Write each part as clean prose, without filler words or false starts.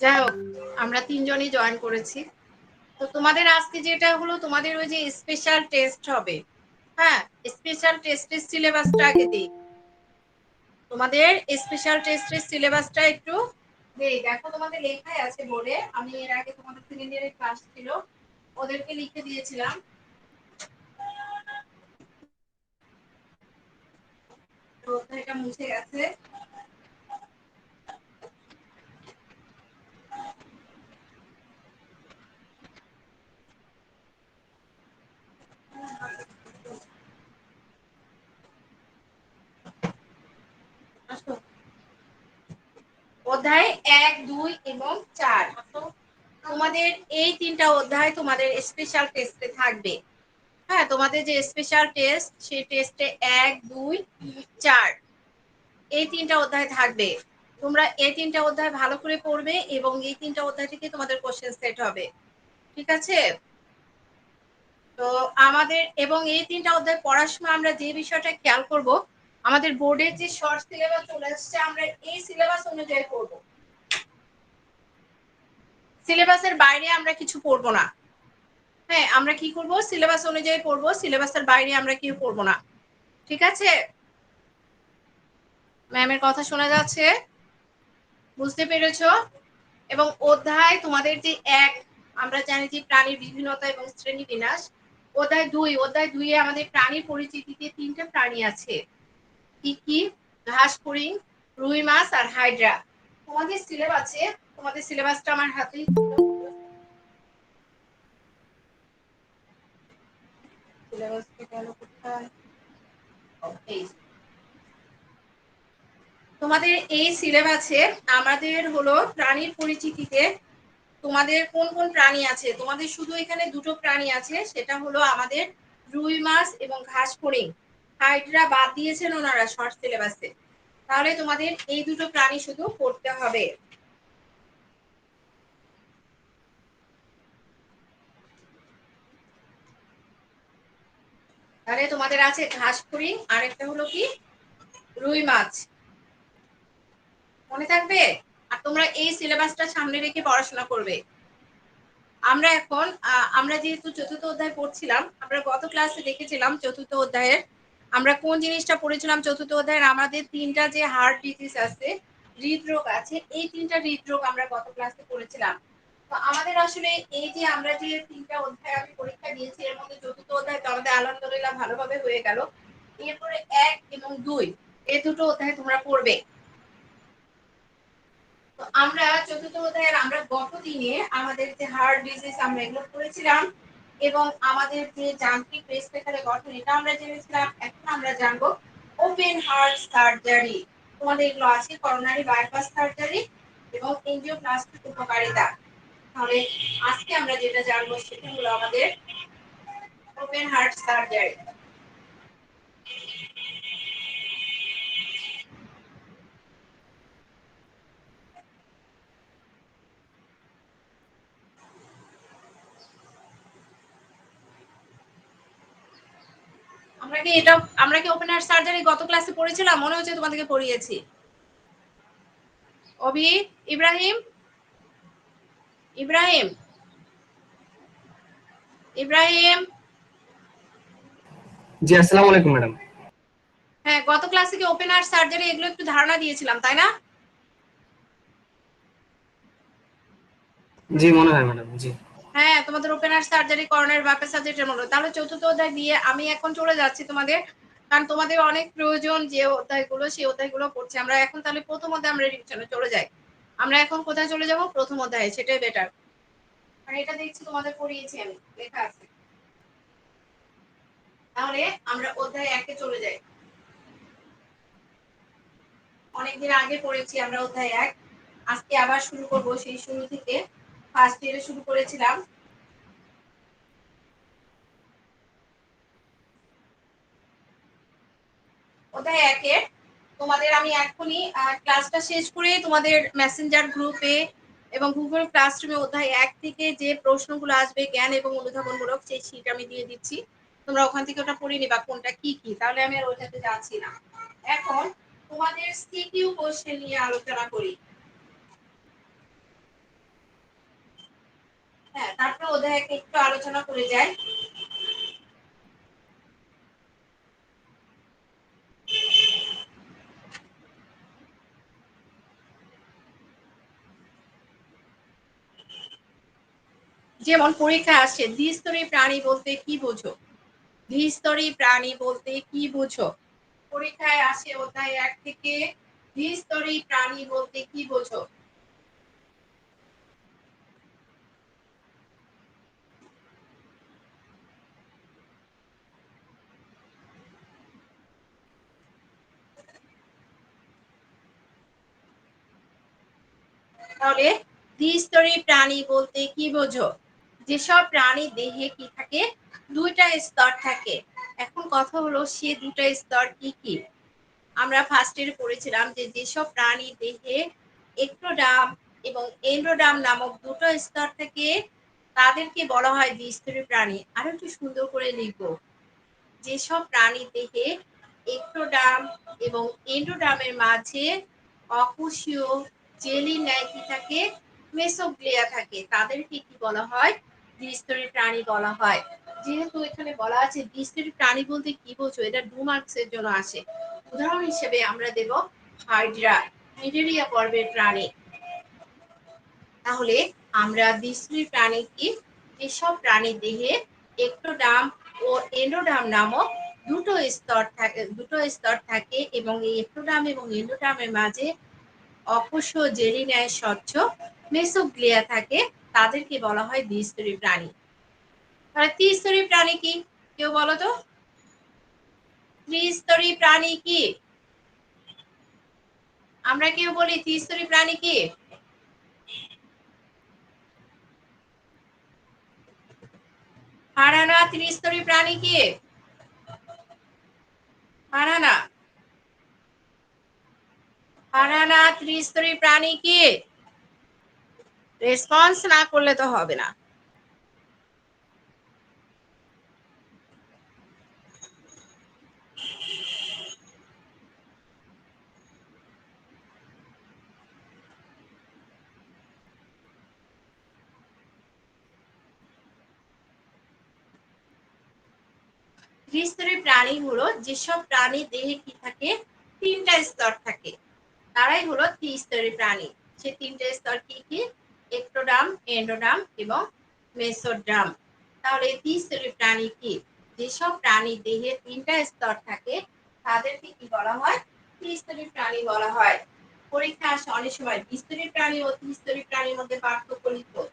যাই হোক, আমরা তিনজনই জয়েন করেছি। তো তোমাদের আজকে যেটা হলো, তোমাদের ওই যে স্পেশাল টেস্ট হবে। হ্যাঁ, স্পেশাল টেস্টের সিলেবাসটা আগে দিই। তোমাদের স্পেশাল টেস্টের সিলেবাসটা একটু দেই। দেখো তোমাদের লেখাই আছে বোর্ডে। আমি এর আগে তোমাদের সেকেন্ড ইয়ারের ক্লাস ছিল, ওদেরকে লিখে দিয়েছিলাম। তো এটা মুছে গেছে। অধ্যায় 1, 2 এবং 4 তোমাদের এই তিনটা অধ্যায় তোমাদের স্পেশাল টেস্টে থাকবে। হ্যাঁ, তোমাদের যে স্পেশাল টেস্ট, সেই টেস্টে 1, 2, 4 এই তিনটা অধ্যায় থাকবে। তোমরা এই তিনটা অধ্যায় ভালো করে পড়বে এবং এই তিনটা অধ্যায় থেকে তোমাদের কোশ্চেন সেট হবে। ঠিক আছে? তো আমাদের এবং এই তিনটা অধ্যায় পড়ার সময় আমরা যে বিষয়টা খেয়াল করব, আমাদের বোর্ডের যে শর্ট সিলেবাস চলে আসছে, আমরা এই সিলেবাস অনুযায়ী পড়ব। সিলেবাসের বাইরে আমরা কিছু পড়বো না। হ্যাঁ, আমরা কি করব, সিলেবাস অনুযায়ী পড়ব, সিলেবাসের বাইরে আমরা কেউ পড়বো না। ঠিক আছে? ম্যামের কথা শোনা যাচ্ছে? বুঝতে পেরেছো? এবং অধ্যায় তোমাদের যে 1, আমরা জানি যে প্রাণীর বিভিন্নতা এবং শ্রেণী বিন্যাস। অধ্যায় 2 এ আমাদের প্রাণীর পরিচিতিতে 3টা প্রাণী আছে। কি কি? ঘাস ফড়িং, রুই মাছ আর হাইড্রা। তোমাদের সিলেবাসে, তোমাদের সিলেবাসটা আমার হাতেই। সিলেবাসটা গেল কোথায়? এই তোমাদের এই সিলেবাসে আমাদের হলো প্রাণীর পরিচিতিতে তোমাদের কোন কোন প্রাণী আছে। তোমাদের শুধু এখানে দুটো প্রাণী আছে, সেটা হলো আমাদের রুই মাছ এবং ঘাস ফড়িং। হাইড্রা বাদ দিয়েছেন ওনারা শর্ট সিলেবাসে। তাহলে তোমাদের এই দুটো প্রাণী শুধু পড়তে হবে। তাহলে তোমাদের আছে ঘাস ফড়িং, আর একটা হলো কি, রুই মাছ। মনে থাকবে? আর তোমরা এই সিলেবাসটা সামনে রেখে পড়াশোনা করবে। আমরা এখন আমরা যেহেতু চতুর্থ অধ্যায় পড়ছিলাম, আমরা গত ক্লাসে দেখেছিলাম চতুর্থ অধ্যায়ের আমরা কোন জিনিসটা পড়েছিলাম। চতুর্থ অধ্যায়ের আমাদের 3টা যে হার্ট ডিজিজ আছে, হৃদরোগ আছে, এই 3টা হৃদরোগ আমরা গত ক্লাসে পড়েছিলাম। তো আমাদের আসলে এই যে আমরা যে 3টা অধ্যায় আমি পরীক্ষা দিয়েছি, এর মধ্যে চতুর্থ অধ্যায় তো আমাদের আলহামদুলিল্লাহ ভালোভাবে হয়ে গেল। এরপরে 1 এবং 2 এই দুটো অধ্যায় তোমরা পড়বে। তো আমরা চতুর্থ অধ্যায়ের আমরা গত দিনে আমাদের যে হার্ট ডিজিজ আমরা এগুলো পড়েছিলাম, এবং আমাদের যে যান্ত্রিক পেসমেকারের গঠন এটা আমরা জেনেছিলাম। এখন আমরা জানবো ওপেন হার্ট সার্জারি। তোমাদের এগুলো আছে, করোনারি বাইপাস সার্জারি এবং এনজিওপ্লাস্টিক উপকারিতা। তাহলে আজকে আমরা যেটা জানবো সেটা হলো আমাদের ওপেন হার্ট সার্জারি। আমরা কি ওপেন হার্ট সার্জারি গত ক্লাসে পড়েছিলাম? মনে হচ্ছে তোমাদেরকে পড়িয়েছি। অভি, ইব্রাহিম, ইব্রাহিম, ইব্রাহিম। জি, আসসালামু আলাইকুম ম্যাডাম। হ্যাঁ, গত ক্লাসে কি ওপেন হার্ট সার্জারি এগুলো একটু ধারণা দিয়েছিলাম, তাই না? জি মনে হয় ম্যাডাম। জি হ্যাঁ, তোমাদের open heart surgery, coronary bypass সার্জারির মতো। তাহলে চতুর্থ অধ্যায় দিয়ে আমি এখন চলে যাচ্ছি তোমাদের, কারণ তোমাদের অনেক প্রয়োজন যে অধ্যায়গুলো, সেই অধ্যায়গুলো পড়ছি আমরা এখন। তাহলে প্রথম অধ্যায় আমরা রিভিশনে চলে যাই। আমরা এখন কোথায় চলে যাব? প্রথম অধ্যায়ে, সেটাই বেটার। আর এটা দেখছি তোমাদের পড়িয়েছি আমি, লেখা আছে। তাহলে আমরা অধ্যায় 1 এ চলে যাই। অনেকদিন আগে পড়েছি আমরা অধ্যায় 1। আজকে আবার শুরু করব সেই শুরু থেকে। ফার্স্ট ইয়ারে শুরু করেছিলাম। অধ্যায় 1 এর তোমাদের আমি এখনই ক্লাসটা শেষ করে তোমাদের মেসেঞ্জার গ্রুপে এবং গুগল ক্লাসরুমে অধ্যায় 1 থেকে যে প্রশ্নগুলো আসবে জ্ঞান এবং অনুধাবনমূলক, সেই শীট আমি দিয়ে দিচ্ছি। তোমরা ওখান থেকে ওটা পড়ে নিবা কোনটা কি কি। তাহলে আমি আর ওইটাতে যাচ্ছি না। এখন তোমাদের সিকিউ কোশ্চেন নিয়ে আলোচনা করি। হ্যাঁ, তারপর অধ্যায় একটু আলোচনা করে যাই। যেমন পরীক্ষায় আসছে দ্বিস্তরী প্রাণী বলতে কি বোঝো? দ্বিস্তরী প্রাণী বলতে কি বোঝো? পরীক্ষায় আসে অধ্যায় 1 থেকে দ্বিস্তরী প্রাণী বলতে কি বোঝো? তাহলে দ্বিস্তরী প্রাণী বলতে কি বোঝো? যেসব প্রাণীর দেহে কি থাকে? দুইটা স্তর থাকে। এখন কথা হলো সে দুটা স্তর কি কি? আমরা ফার্স্টের পড়েছিলাম যে যেসব প্রাণীর দেহে এক্টোডার্ম এবং এন্ডোডার্ম নামক দুটো স্তর থাকে তাদেরকে বলা হয় দ্বিস্তরী প্রাণী। আরো একটু সুন্দর করে লিখবো, যেসব প্রাণীর দেহে এক্টোডার্ম এবং এন্ডোডার্মের মাঝে অকোষীয় জেলির ন্যায় কি থাকে? মেসোগ্লিয়া থাকে, তাদেরকে কি বলা হয়? দ্বিস্তরী প্রাণী বলা হয়। যেহেতু এখানে বলা আছে দ্বিস্তরী প্রাণী বলতে কি বোঝো, এটা 2 মার্কসের জন্য আসে। উদাহরণ হিসেবে আমরা দেব হাইড্রা, মিডেরিয়া পর্বের প্রাণী। তাহলে আমরা দ্বিস্তরী প্রাণী কি? যেসব প্রাণীর দেহে এক্টোডার্ম ও এন্ডোডার্ম নামক দুটো স্তর থাকে এবং এই এক্টোডার্ম এবং এন্ডোডার্মের মাঝে অকোষীয় জেলি ন্যায় স্বচ্ছ মেসোগ্লিয়া থাকে, তাদেরকে বলা হয় দ্বিস্তরী প্রাণী। তাহলে ত্রিস্তরী প্রাণী কি? কেউ বলো তো, ত্রিস্তরী প্রাণী কি? আমরা কেউ বলি ত্রিস্তরী প্রাণী কি? হারানা, ত্রিস্তরী প্রাণী কি? হারানা, হারানা ত্রিস্তরী প্রাণী কি? রেসপন্স না করলে তো হবে না। ত্রিস্তরী প্রাণী হলো যেসব প্রাণীর দেহে কি থাকে? তিনটা স্তর থাকে, তারাই হলো ত্রিস্তরী প্রাণী। সে তিনটা স্তর কি কি? এক্টোডার্ম, এন্ডোডার্ম এবং মেসোডার্ম। তাহলে ত্রিস্তরী প্রাণী কি? যেসব প্রাণীর দেহে তিনটা স্তর থাকে তাদেরকে কি বলা হয়? ত্রিস্তরী প্রাণী বলা হয়। পরীক্ষা আসে অনেক সময় দ্বিস্তরী প্রাণী ও ত্রিস্তরী প্রাণীর মধ্যে পার্থক্য লিখো।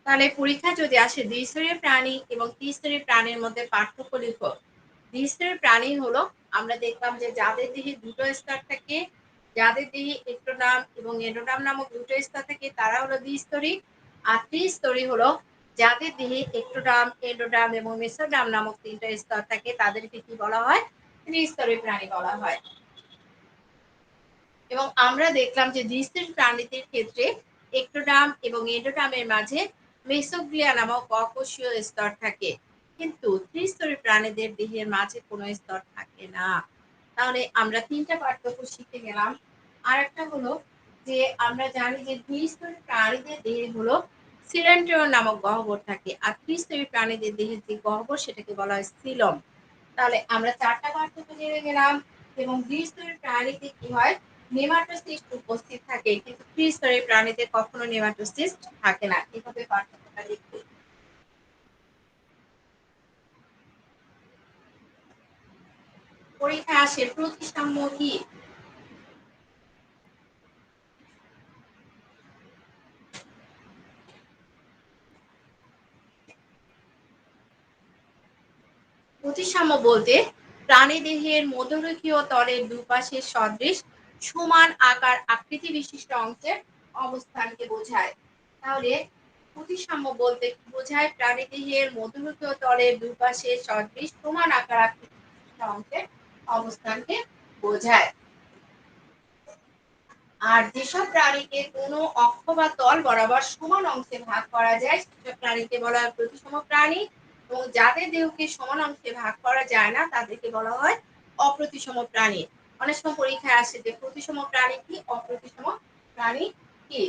তাহলে পরীক্ষা যদি আসে দ্বিস্তরী প্রাণী এবং ত্রিস্তরী প্রাণীর মধ্যে পার্থক্য লিখো। দ্বিস্তরী প্রাণী হলো আমরা দেখলাম যে যাদের দেহে দুটো স্তর থাকে, যাদের দেহে এক্টোডার্ম এবং এন্ডোডার্ম নামক দুটো স্তর থাকে তারা হলো দ্বিস্তরী। আর ত্রিস্তরী হলো যাদের দেহে এক্টোডার্ম, এন্ডোডার্ম এবং মেসোডার্ম নামক তিনটা স্তর থাকে তাদেরকে কি বলা হয়? ত্রিস্তরী প্রাণী বলা হয়। এবং আমরা দেখলাম যে দ্বিস্তরী প্রাণীদের ক্ষেত্রে এক্টোডার্ম এবং এন্ডোডার্মের মাঝে মেসোগ্লিয়া নামক অকোষীয় স্তর থাকে, কিন্তু ত্রিস্তরী প্রাণীদের দেহের মাঝে কোনো স্তর থাকে না। তাহলে আমরা তিনটা পার্থক্য শিখে গেলাম। আর একটা হলো যে আমরা জানি যে দ্বিস্তরী প্রাণীদের দেহে হলো সিলেন্ট্রিয়ন নামক গহ্বর থাকে, আর ত্রিস্তরী প্রাণীদের দেহের যে গহ্বর সেটাকে বলা হয় সিলম। তাহলে আমরা চারটা পার্থক্য জেনে গেলাম। এবং দ্বিস্তরী প্রাণীতে কি হয়? নেমাটোসিস্ট উপস্থিত থাকে, কিন্তু ত্রিস্তরী প্রাণীতে কখনো নেমাটোসিস্ট থাকে না। এভাবে পার্থক্যটা লিখবে। পরীক্ষায় আসে প্রতিসাম্য কি? প্রতিসাম্য বলতে প্রাণীদেহের মধ্যরেখীয় তলের দুপাশের সদৃশ সমান আকার আকৃতি বিশিষ্ট অংশের অবস্থানকে বোঝায়। তাহলে প্রতিসাম্য বলতে কি বোঝায়? প্রাণীদেহের মধ্যবর্তী তলের দুপাশে সদৃশ সমান আকার অংশের অবস্থানকে বোঝায়। আর যেসব প্রাণীকে কোনো অক্ষ বা তল বরাবর সমান অংশে ভাগ করা যায় সেসব প্রাণীকে বলা হয় প্রতিসম প্রাণী, এবং যাদের দেহকে সমান অংশে ভাগ করা যায় না তাদেরকে বলা হয় অপ্রতিসম প্রাণী। অনেক সময় পরীক্ষায় আসে যে প্রতিসম প্রাণী কি, অপ্রতিসম প্রাণী কি।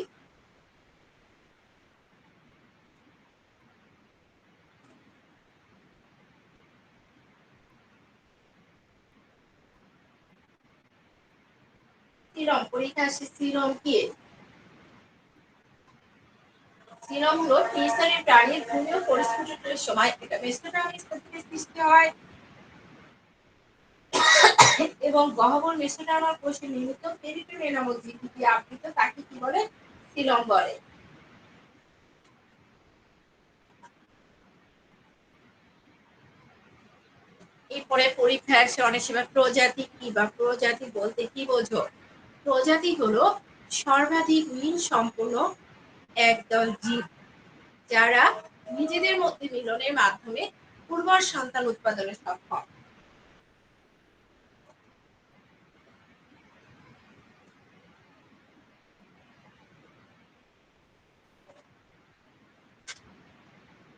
সিরম, পরীক্ষা আসে সিরম কি? সিরম হলো টিসারি প্রাণীর ভূমি পরিস্ফুটনের সময় এটা মেসোডার্মিক সৃষ্টি হয় এবং গহ্বর মেসোডার্মাল কোষে নির্মিত পেরিটোনিয়াম নামক জীব দিয়ে আবৃত, তাকে কি বলে? সিলম বলে। এরপরে পরীক্ষায় আসে অনেক সময় প্রজাতি কি, বা প্রজাতি বলতে কি বোঝো? প্রজাতি হলো সর্বাধিক মিল সম্পন্ন একদল জীব যারা নিজেদের মধ্যে মিলনের মাধ্যমে উর্বর সন্তান উৎপাদনে সক্ষম।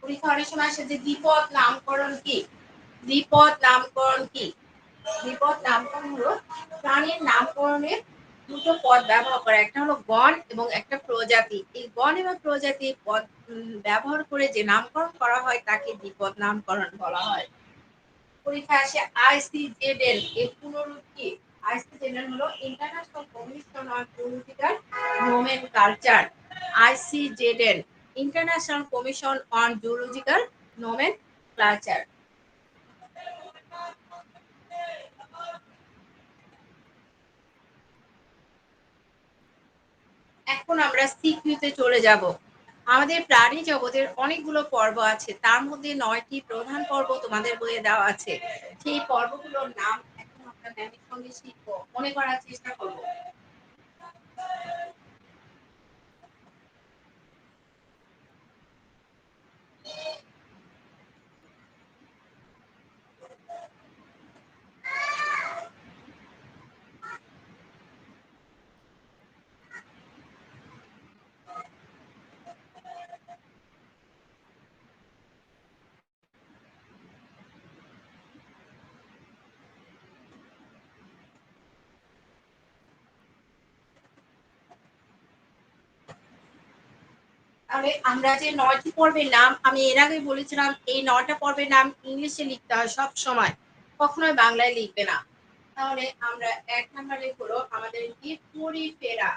পরীক্ষা অনেক সময় আসে যে দ্বিপদ নামকরণ কি? দ্বিপদ নামকরণ কি? দ্বিপদ নামকরণ হলো প্রাণীর নামকরণের দুটো পদ ব্যবহার করা, একটা হলো গণ এবং একটা প্রজাতি। এই গণ এবং প্রজাতি পদ ব্যবহার করে যে নামকরণ করা হয় তাকে দ্বিপদ নামকরণ বলা হয়। পরীক্ষা আসে আইসিজেডএল এর পুনরূপ কি? আইসিজেডএল হলো international commission on zoological nomenclature. ICZL international commission on zoological nomenclature. এখন আমরা সিকিউতে চলে যাব। আমাদের প্রাণী জগতের অনেকগুলো পর্ব আছে, তার মধ্যে 9টি প্রধান পর্ব তোমাদের বইয়ে দেওয়া আছে। সেই পর্বগুলোর নাম এখন আমরা ম্যামের সঙ্গে শিখবো, মনে করার চেষ্টা করব। তাহলে আমরা যে 9টি পর্বের নাম আমি এর আগে বলেছিলাম, এই 9টা পর্বের নাম ইংলিশে লিখতে হয় সব সময়, কখনোই বাংলায় লিখবে না। তাহলে আমরা 1 নম্বরে হলো আমাদের কি পরিফেরা।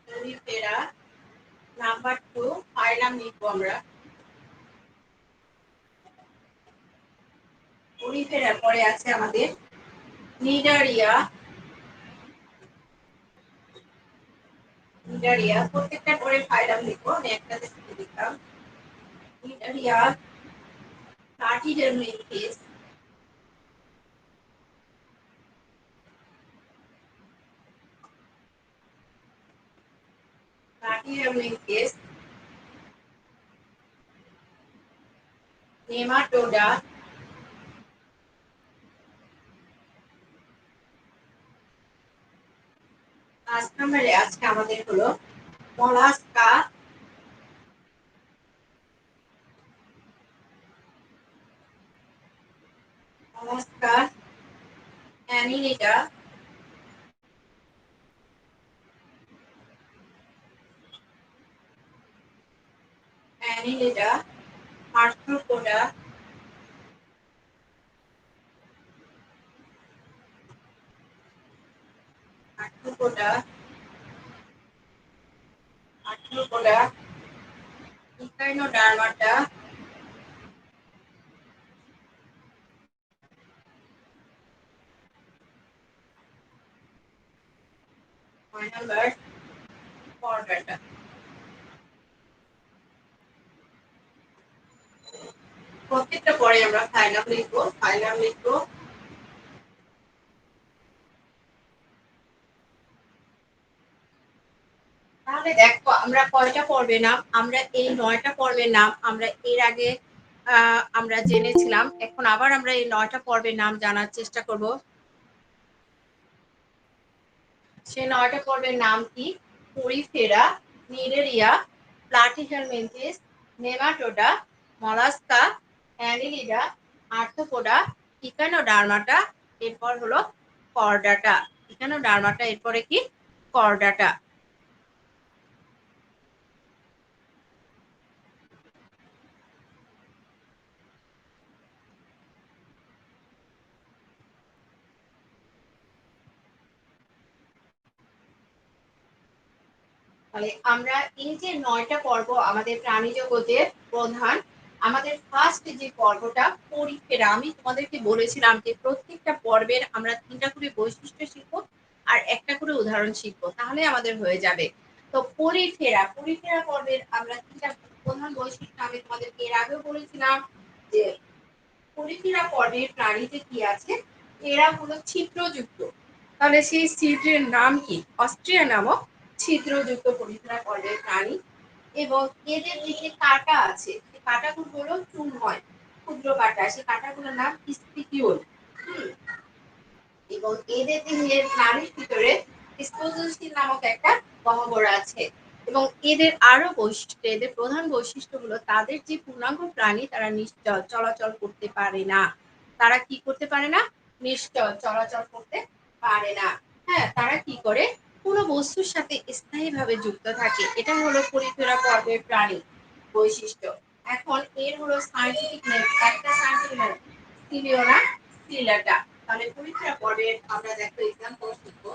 পরিফেরা। নাম্বার 2 ফাইলাম লিখবো আমরা। পরিফেরার পরে আছে আমাদের নিডারিয়া। নিডারিয়া প্রত্যেকটা পরে ফাইলাম লিখবো, আমি একটাতে শুধু লিখলাম। নিডারিয়া প্লাটিডেরমিনথিস। প্লাটিডেরমিনথিস। নেমাটোডা। 5 নম্বরে আজকে আমাদের হলো Mollusca. Mollusca. Annelida. Annelida. Arthropoda. Arthropoda. Arthropoda. Echinodermata. ছয় নম্বর কর্ডাটা। প্রত্যেকটা পরে আমরা ফাইলাম লিখবো, ফাইলাম লিখবো। তাহলে দেখো আমরা কয়টা পর্বের নাম, আমরা এই 9টা পর্বের নাম আমরা এর আগে আমরা জেনেছিলাম। এখন আবার আমরা এই 9টা পর্বের নাম জানার চেষ্টা করব। সেই 9টা পর্বের নাম কি? Porifera, Cnidaria, Platyhelminthes, Nematoda, Mollusca, Annelida, Arthropoda, Echinodermata, এরপর হলো করডাটা। ইকানোডার্মাটা এরপরে কি? করডাটা। তাহলে আমরা এই যে 9টা পর্ব আমাদের প্রাণী জগতের প্রধান, আমাদের ফার্স্ট যে পর্বটা পরিফেরা, আমি তোমাদেরকে বলেছিলাম যে প্রত্যেকটা পর্বের আমরা 3টা করে বৈশিষ্ট্য শিখবো আর একটা করে উদাহরণ শিখবো, তাহলে আমাদের হয়ে যাবে। তো পরিফেরা, পরিফেরা পর্বের আমরা 3টা প্রধান বৈশিষ্ট্য আমি তোমাদেরকে এর আগেও বলেছিলাম যে পরিফেরা পর্বের প্রাণীতে কি আছে, এরা হলো ছিদ্রযুক্ত। তাহলে সেই ছিদ্রের নাম কি? অস্ট্রিয়া নামক ছিদ্রযুক্ত পরিফেরা পর্বের প্রাণী। এবং এদের দিকে কাঁটা আছে, সেই কাঁটাগুলো হলো চুনময় ক্ষুদ্র কাঁটা, সেই কাঁটাগুলোর নাম স্পিকিউল। এবং এদের দেহের নাড়ির ভিতরে স্পোজোসিল নামক একটা গহ্বর আছে। এবং এদের আরো বৈশিষ্ট্য, এদের প্রধান বৈশিষ্ট্য হলো তাদের যে পূর্ণাঙ্গ প্রাণী তারা নিশ্চল চলাচল করতে পারে না। তারা কি করতে পারে না? নিশ্চল চলাচল করতে পারে না। হ্যাঁ, তারা কি করে? কোনো বস্তুর সাথে স্থায়ীভাবে যুক্ত থাকে। এটা হলো পরিফেরা পর্বের প্রাণী বৈশিষ্ট্য। এখন এর হলো সায়েন্টিফিক নেম, একটা সায়েন্টিফিক নেম সিলিওনা সিলাটা। তাহলে পরীক্ষা পর্বের আমরা দেখো এক্সাম্পল শিখবো।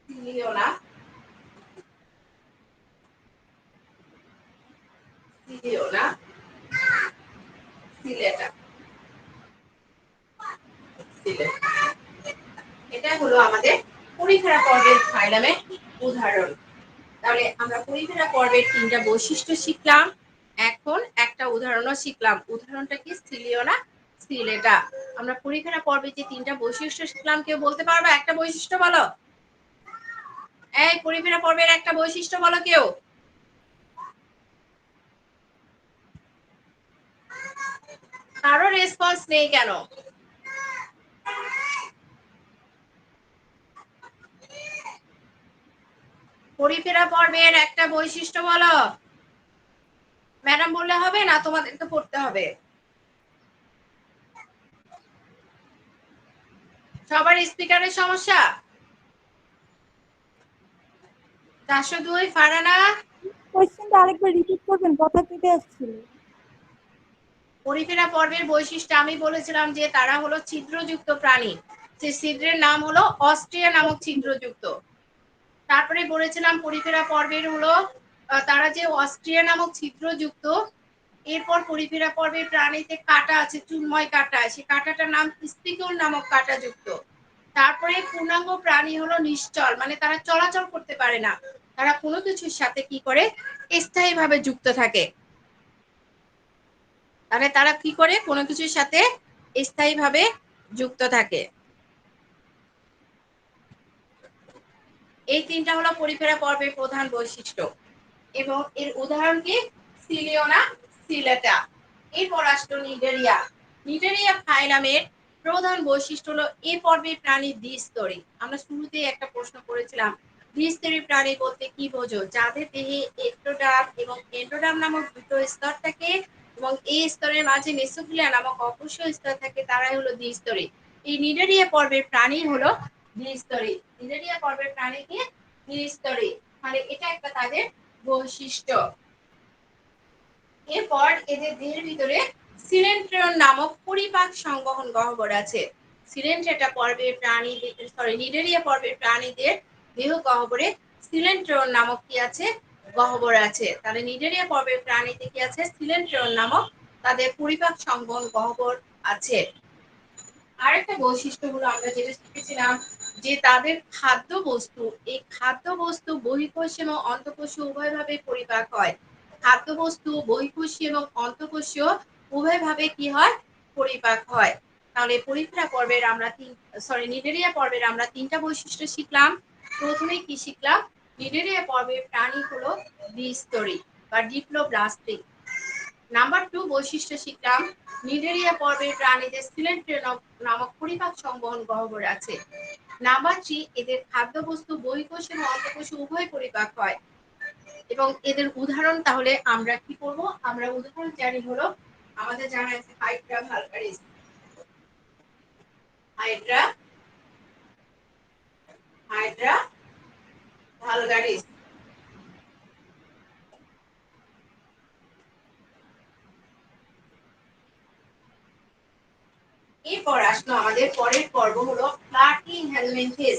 সিলিওনা সিলিওনা সিলেটা সিলেটা, এটা হলো আমাদের পরীক্ষা পর্বের ফাইলামের উদাহরণ। তাহলে আমরা পরীক্ষা পর্বের 3টা বৈশিষ্ট্য শিখলাম, এখন একটা উদাহরণও শিখলাম। উদাহরণটা কি? সিলিওনা সিলেটা। আমরা পরীক্ষা পর্বে যে 3টা বৈশিষ্ট্য শিখলাম, কেউ বলতে পারবে একটা বৈশিষ্ট্য বলো? এই পরীক্ষা পর্বের একটা বৈশিষ্ট্য বলো কেউ। কারো রেসপন্স নেই কেন? পরিফেরা পর্বের একটা বৈশিষ্ট্য বলো। ম্যাডাম বললে হবে না, তোমাদেরকে পড়তে হবে। সবার স্পিকারের সমস্যা? 402 ফারানা। কোশ্চেনটা আরেকবার রিপিট করবেন, কথা কেটে আসছিল। পরিফেরা পর্বের বৈশিষ্ট্য আমি বলেছিলাম যে তারা হলো ছিদ্রযুক্ত প্রাণী, যে ছিদ্রের নাম হলো অস্ট্রিয়া নামক ছিদ্রযুক্ত। তারপরে বলেছিলাম পরিফেরা পর্বের হলো তারা যে অস্ট্রিয়া নামক ছিদ্রযুক্ত। এরপর পরিফেরা পর্বের প্রাণীতে কাঁটা আছে, চুনময় কাঁটা, সেই কাঁটাটার নাম স্পিকিউল নামক কাঁটাযুক্ত। তারপরে পূর্ণাঙ্গ প্রাণী হলো নিশ্চল, মানে তারা চলাচল করতে পারে না, তারা কোনো কিছুর সাথে কি করে? স্থায়ীভাবে যুক্ত থাকে। তাহলে তারা কি করে? কোনো কিছুর সাথে স্থায়ীভাবে যুক্ত থাকে। এই 3টা হলো পরিফেরা পর্বের প্রধান বৈশিষ্ট্য। এবং এর উদাহরণ কি? সিলিওনা সিলেটা। এরপর আসলো নিডেরিয়া। নিডেরিয়া ফাইলামের প্রধান বৈশিষ্ট্য হলো এই পর্বের প্রাণী দ্বিস্তরী। আমরা শুরুতেই একটা প্রশ্ন করেছিলাম, দ্বিস্তরী প্রাণী বলতে কি বোঝো? যাদের দেহে এক্টোডার্ম এবং এন্ডোডার্ম নামক দুটো স্তর থাকে এবং এই স্তরের মাঝে মেসোগ্লিয়া নামক অকোষীয় স্তর থাকে, তারাই হলো দ্বিস্তরী। এই নিডেরিয়া পর্বের প্রাণী হলো দ্বিস্তরী। নিডেরিয়া পর্বের প্রাণীকে দ্বিস্তরী, মানে এটা একটা তাদের বৈশিষ্ট্য। এরপর এদের দেহের ভিতরে সিলেন্ট্রিয়ন নামক পরিপাক সংবহন গহ্বর আছে। সিলেন্ট্রেটা পর্বের প্রাণী, নিডেরিয়া পর্বের প্রাণীদের দেহ গহ্বরে সিলেন্ট্রিয়ন নামক কি আছে? গহ্বর আছে। তাহলে নিডেরিয়া পর্বের প্রাণীতে কি আছে? সিলেন্ট্রিয়ন নামক তাদের পরিপাক সংবহন গহ্বর আছে। আরেকটা বৈশিষ্ট্য হলো আমরা যেটা শিখেছিলাম যে তাদের খাদ্য বস্তু, এই খাদ্য বস্তু বহিঃকোষীয় এবং অন্তঃকোষীয় উভয়ভাবে পরিপাক হয়। খাদ্য বস্তু বহিঃকোষীয় এবং অন্তঃকোষীয় উভয়ভাবে কি হয়? পরিপাক হয়। তাহলে পরিফেরা পর্বের আমরা নিডেরিয়া পর্বের আমরা 3টা বৈশিষ্ট্য শিখলাম। প্রথমে কি শিখলাম, নিডেরিয়া পর্বের প্রাণী হলো দ্বিস্তরী বা ডিপ্লোব্লাস্টিক। নাম্বার 2 বৈশিষ্ট্য শিখলাম, নিডেরিয়া পর্বের প্রাণীদের সিলেন্ট্রিয় নামক পরিপাক সংবহন গহ্বর আছে। নাম্বার 3 এদের খাদ্যবস্তু বহিঃকোষ এবং অন্তঃকোষ উভয় পরিপাক হয়। এবং এদের উদাহরণ তাহলে আমরা কি করব, আমরা উদাহরণ জানি হলো আমাদের জানা আছে Hydra vulgaris, Hydra Hydra vulgaris. এরপর আসলো আমাদের পরের পর্ব হলো প্লাটিহেলমিনথেস।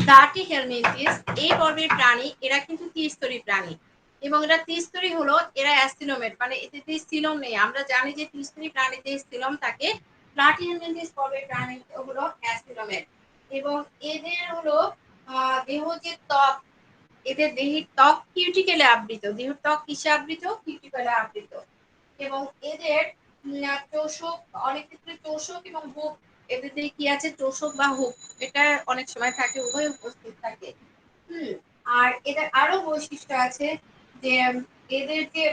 প্লাটিহেলমিনথেস এই পর্বের প্রাণী, এরা কিন্তু ত্রিস্তরী প্রাণী এবং এরা ত্রিস্তরী হলো, এরা অ্যাসিলোমেট মানে এতে সিলোম নেই। আমরা জানি যে ত্রিস্তরী প্রাণীতে সিলোম থাকে, প্লাটিহেলমিনথেস পর্বের প্রাণী হলো অ্যাসিলোমেট। এবং এদের হলো দেহ যে ত্বক, এদের দেহের ত্বক কিউটিকেলে আবৃত, দেহের ত্বক কিসে আবৃত, কিউটিকেলে আবৃত। এবং এদের চোষক, অনেক ক্ষেত্রে চোষক এবং হুক, এদের দেহে কি আছে, চোষক বা হুক, এটা অনেক সময় থাকে, উভয় উপস্থিত থাকে। আর এদের আরো বৈশিষ্ট্য আছে যে এদের যে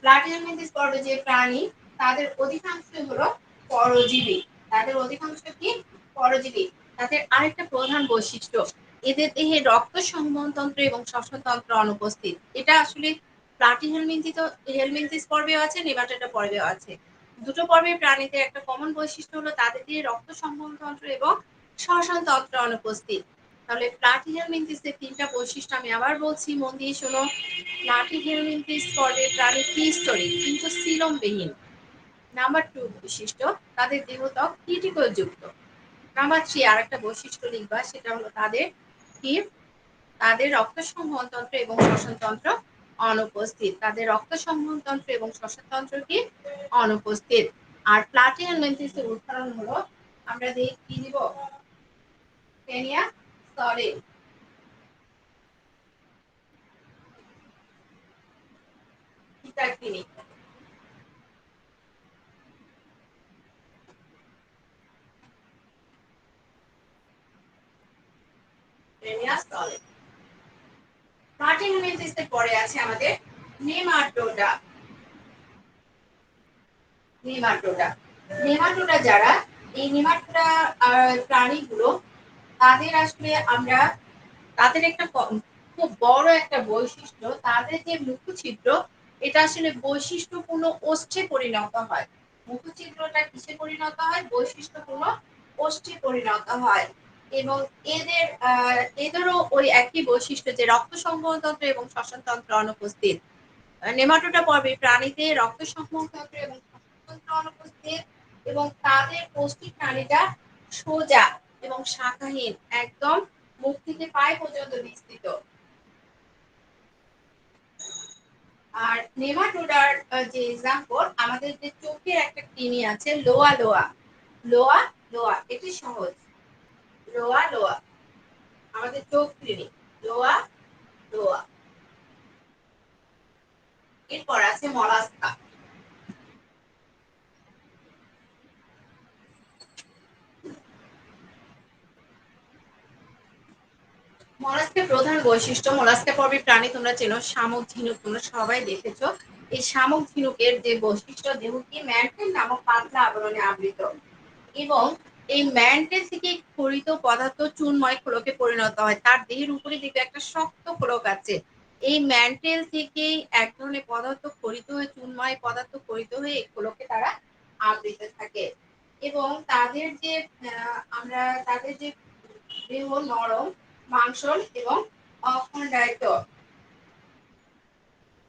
প্লাটিহেলমিনথেস পর্বে যে প্রাণী, তাদের অধিকাংশই হলো পরজীবী, তাদের অধিকাংশ কি পরজীবী। তাদের আরেকটা প্রধান বৈশিষ্ট্য, এদের দেহে রক্ত সংবহনতন্ত্র এবং শ্বসনতন্ত্র অনুপস্থিত। এটা আসলে প্লাটিহেলমিনথেস পর্বেও আছে, নেমাটোডা পর্বেও আছে। দুটো পর্বের প্রাণীদের একটা কমন বৈশিষ্ট্য হলো তাদের দেহে রক্ত সংবহনতন্ত্র এবং শ্বসনতন্ত্র অনুপস্থিত। তাহলে প্লাটিহেলমিনথেসের তিনটা বৈশিষ্ট্য আমি আবার বলছি, মন দিয়ে শোনো। প্লাটিহেলমিনথেস পর্বের প্রাণী ত্রিস্তরী কিন্তু সিলোমবিহীন। নাম্বার 2 বৈশিষ্ট্য, তাদের দেহত্বক কিউটিকল যুক্ত। নাম্বার 3 আরেকটা বৈশিষ্ট্য লিখবা, সেটা হলো তাদের কি, তাদের রক্ত সংবহনতন্ত্র এবং শ্বসনতন্ত্র অনুপস্থিত, তাদের রক্ত সংবহনতন্ত্র এবং শ্বসনতন্ত্র কি অনুপস্থিত। আর প্লাটিহেলমিনথেসের উদাহরণ হলো, আমরা কি দিব, Taenia solium, clinic. Taenia solium. প্লাটিহেলমিনথেসের পরে আছে আমাদের নেমাটোডা। নেমাটোডা, নেমাটোডা যারা, এই নেমাটোডা প্রাণীগুলো, তাদের আসলে আমরা, তাদের একটা খুব বড় একটা বৈশিষ্ট্য, তাদের যে মুখছিদ্র, এটা আসলে বৈশিষ্ট্যপূর্ণ ওষ্ঠে পরিণত হয়। মুখছিদ্রটা কিসে পরিণত হয়, বৈশিষ্ট্যপূর্ণ ওষ্ঠে পরিণত হয়। এবং এদেরও ওই একই বৈশিষ্ট্য যে রক্ত সংবহনতন্ত্র এবং শ্বসনতন্ত্র অনুপস্থিত। নেমাটোডা পর্বের প্রাণীতে রক্ত সংবহনতন্ত্র এবং শ্বসনতন্ত্র অনুপস্থিত এবং তাদের পৌষ্টিক নালীটা সোজা এবং শাখাহীন, একদম মুখ থেকে পায়ে পর্যন্ত বিস্তৃত। আর নেমাটোডার যে এক্সাম্পল, আমাদের যে চোখের একটা কৃমি আছে লোয়া লোয়া, লোয়া লোয়া, এটি সহজ, লোয়া লোয়া, আমাদের চোখ কৃমি লোয়া লোয়া। এরপর আছে মলাস্কা। মলাস্কের প্রধান বৈশিষ্ট্য, মলাস্কা পর্বের প্রাণী তোমরা চেনো, শামুক ঝিনুক, তোমরা সবাই দেখেছো। এই শামুক ঝিনুকের যে বৈশিষ্ট্য, দেহটি ম্যান্টেল নামক পাতলা আবরণে আবৃত এবং এই ম্যান্টেল থেকে ক্ষরিত পদার্থ চুনময় খোলকে পরিণত হয়। তার দেহের উপরে দিকে একটা শক্ত খোলক আছে। এই ম্যান্টেল থেকেই এক ধরনের পদার্থ খরিত হয়ে, চুনময় পদার্থ খরিত হয়ে এই খোলকে তারা আবৃত থাকে। এবং তাদের যে আমরা তাদের যে দেহ নরম, মাংসল এবং অখণ্ডায়িত।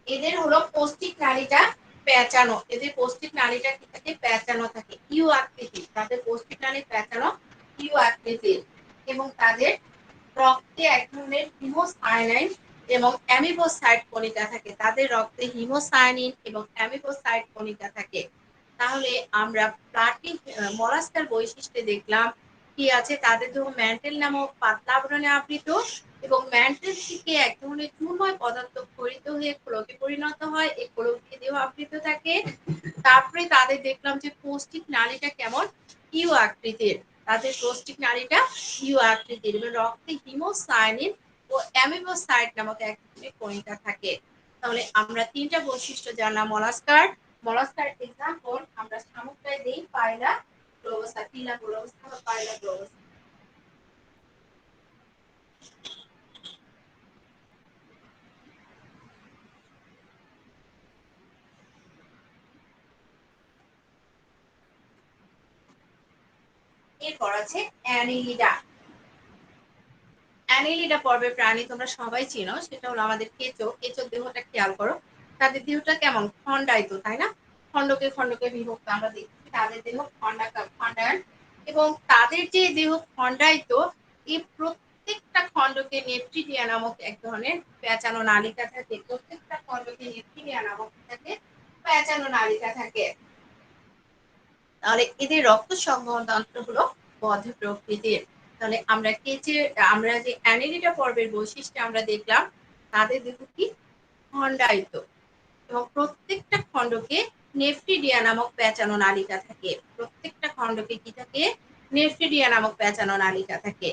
এদের হলো পৌষ্টিক নালীটা পেঁচানো, এদের পৌষ্টিক নালীটা কি থাকে, পেঁচানো থাকে, ইউ আকৃতি, তাদের পৌষ্টিক নালী পেঁচানো, ইউ আকৃতির। এবং তাদের রক্তে এক ধরনের হিমোসায়ানিন এবং অ্যামিবোসাইট কণিকা থাকে, তাদের রক্তে হিমোসায়ানিন এবং অ্যামিবোসাইট কণিকা থাকে। তাহলে আমরা মলাস্কার বৈশিষ্ট্যে দেখলাম কি আছে, তাদের দেহ ম্যান্টেল নামক পাতলা আবরণে আবৃত এবং ম্যান্টেল থেকে এক ধরনের চুনময় পদার্থ ক্ষরিত হয়ে খোলকে পরিণত হয়, এই খোলক দিয়ে দেহ আবৃত থাকে। তারপরে তাদের দেখলাম যে পৌষ্টিক নালীটা কেমন, ইউ আকৃতির। তাদের পৌষ্টিক নালীটা ইউ আকৃতির এবং রক্তে হিমোসায়ানিন ও অ্যামিবোসাইট নামক এক ধরনের কণিকা থাকে। তাহলে আমরা তিনটা বৈশিষ্ট্য জানলাম মলাস্কার। মলাস্কার এক্সাম্পল আমরা শামুকটায় দেই পায়রা গ্লোবোসা, টিলা গ্লোবোসা বা পায়রা গ্লোবোসা। এরপর আছে অ্যানিলিডা। অ্যানিলিডা পর্বের প্রাণী তোমরা সবাই চিনো, সেটা হলো আমাদের কেঁচো। কেঁচোর দেহটা খেয়াল করো, তাদের দেহটা কেমন খণ্ডায়িত, তাই না? খণ্ডকে খণ্ডকে বিভক্ত আমরা দেখছি, তাদের দেহ খণ্ডায়ন। এবং তাদের যে দেহ খণ্ডায়িত, এই প্রত্যেকটা খণ্ডকে নেফ্রিডিয়া নামক এক ধরনের পেঁচানো নালিকা থাকে। প্রত্যেকটা খণ্ডকে নেফ্রিডিয়া নামক থাকে পেঁচানো নালিকা থাকে। তাহলে এদের রক্ত সংবহন তন্ত্র হলো বদ্ধ প্রকৃতির। তাহলে আমরা যে অ্যানিলিডা পর্বের বৈশিষ্ট্য আমরা দেখলাম, তাদের দেহ কি খণ্ডায়িত এবং প্রত্যেকটা খণ্ডকে নেফ্রিডিয়া নামক পেঁচানো নালিকা থাকে। প্রত্যেকটা খণ্ডকে কি থাকে? নেফ্রিডিয়া নামক পেঁচানো নালিকা থাকে।